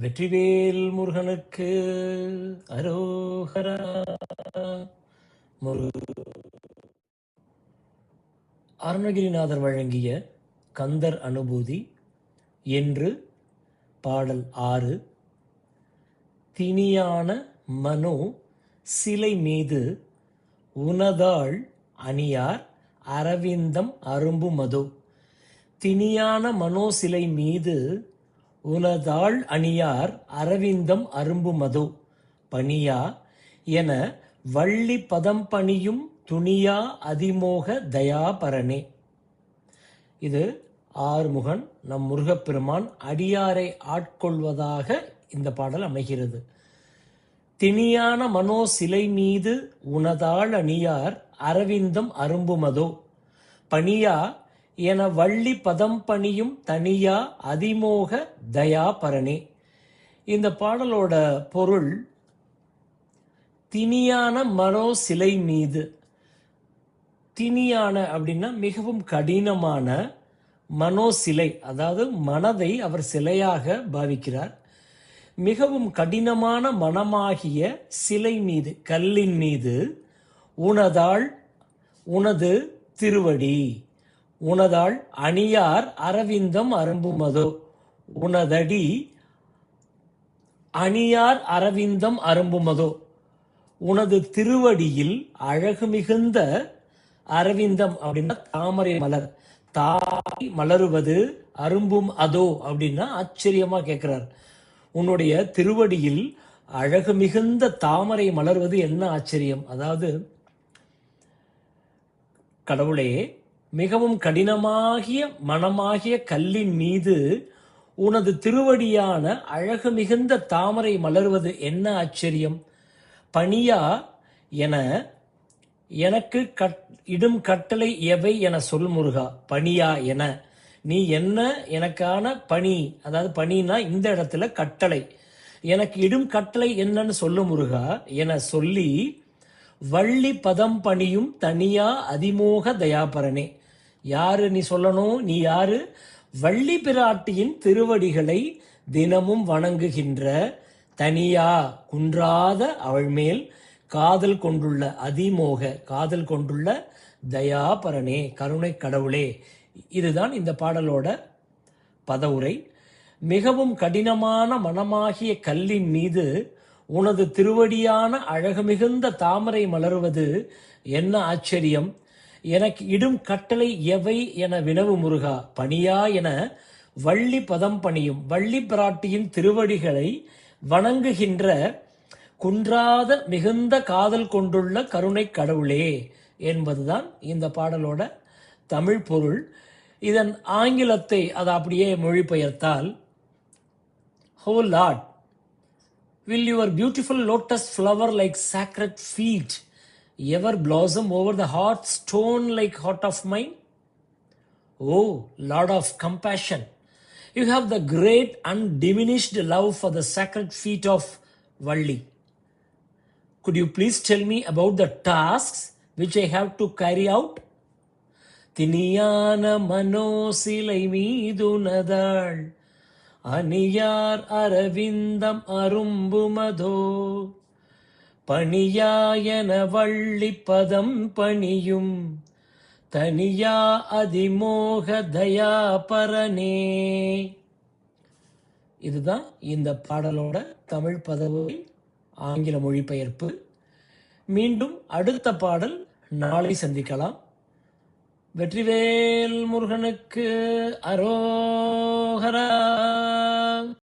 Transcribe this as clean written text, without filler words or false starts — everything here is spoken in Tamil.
வெற்றிவேல் முருகனுக்கு அரோகரா. அருணகிரிநாதர் வழங்கிய கந்தர் அனுபூதி என்று பாடல் 6. திணியான மனோ சிலை மீது உனதாள் அணியார் அரவிந்தம் அரும்புமதோ. திணியான மனோ சிலை மீது உனதாள் அணியார் அரவிந்தம் அரும்புமதோ. பணியா என வள்ளி பதம் பணியும் துணியா அதிமோக தயாபரனே. இது ஆறுமுகன் நம் முருகப்பெருமான் அடியாரை ஆட்கொள்வதாக இந்த பாடல் அமைகிறது. திணியான மனோ சிலை மீது உனதாள் அணியார் அரவிந்தம் அரும்புமதோ. பணியா என வள்ளி பதம் பணியும் தனியா அதிமோக தயாபரனே. இந்த பாடலோட பொருள், திணியான மனோ சிலை மீது. திணியான அப்படின்னா மிகவும் கடினமான, மனோ சிலை அதாவது மனதை அவர் சிலையாக பாவிக்கிறார். மிகவும் கடினமான மனமாகிய சிலை மீது, கல்லின் மீது உனதாள் உனது திருவடி, உனதாள் அணியார் அரவிந்தம் அரும்புமதோ. உனதடி அணியார் அரவிந்தம் அரும்புமதோ. உனது திருவடியில் அழகு மிகுந்த அரவிந்தம் அப்படின்னா தாமரை மலர், தாய் மலருவது, அரும்பும் அதோ அப்படின்னா ஆச்சரியமா கேட்கிறார். உன்னுடைய திருவடியில் அழகு மிகுந்த தாமரை மலர்வது என்ன ஆச்சரியம்? அதாவது கடவுளே, மிகவும் கடினமாகிய மனமாகிய கல்லின் மீது உனது திருவடியான அழகு மிகுந்த தாமரை மலர்வது என்ன ஆச்சரியம்? பணியா என எனக்கு இடும் கட்டளை எவை என சொல் முருகா. பணியா என நீ என்ன எனக்கான பணி, அதாவது பணினா இந்த இடத்துல கட்டளை, எனக்கு இடும் கட்டளை என்னன்னு சொல்லு முருகா என சொல்லி வள்ளி பதம் பணியும் தனியா அதிமோக தயாபரனே. யாரு நீ சொல்லணும்? நீ யாரு? வள்ளி பிராட்டியின் திருவடிகளை தினமும் வணங்குகின்ற, தனியா குன்றாத அவள் மேல் காதல் கொண்டுள்ள, அதிமோக காதல் கொண்டுள்ள தயாபரனே, கருணை கடவுளே. இதுதான் இந்த பாடலோட பதவுரை. மிகவும் கடினமான மனமாகிய கல்லின் மீது உனது திருவடியான அழகு மிகுந்த தாமரை மலர்வது என்ன ஆச்சரியம்? எனக்கு இடும் கட்டளை எவை என வினவு முருகா. பணியா என வள்ளி பதம் பணியும், வள்ளி பிராட்டியின் திருவடிகளை வணங்குகின்ற, குன்றாத மிகுந்த காதல் கொண்டுள்ள கருணை கடவுளே என்பதுதான் இந்த பாடலோட தமிழ் பொருள். இதன் ஆங்கிலத்தை அதை அப்படியே மொழிபெயர்த்தால், "Oh Lord, will your beautiful lotus flower like sacred feet ever blossom over the heart stone like heart of mine? Oh Lord of compassion, you have the great undiminished love for the sacred feet of Valli. Could you please tell me about the tasks which I have to carry out? திணியான மனோ சிலை மீதுனதாள் அணியார் அரவிந்தம் அரும்புமதோ. பணியாயன வள்ளி பதம் பணியும் தனியா அதிமோக தயாபரனே." இதுதான் இந்த பாடலோட தமிழ் பதவி ஆங்கில மொழிபெயர்ப்பு. மீண்டும் அடுத்த பாடல் நாளை சந்திக்கலாம். வெற்றிவேல் முருகனுக்கு அரோகரா.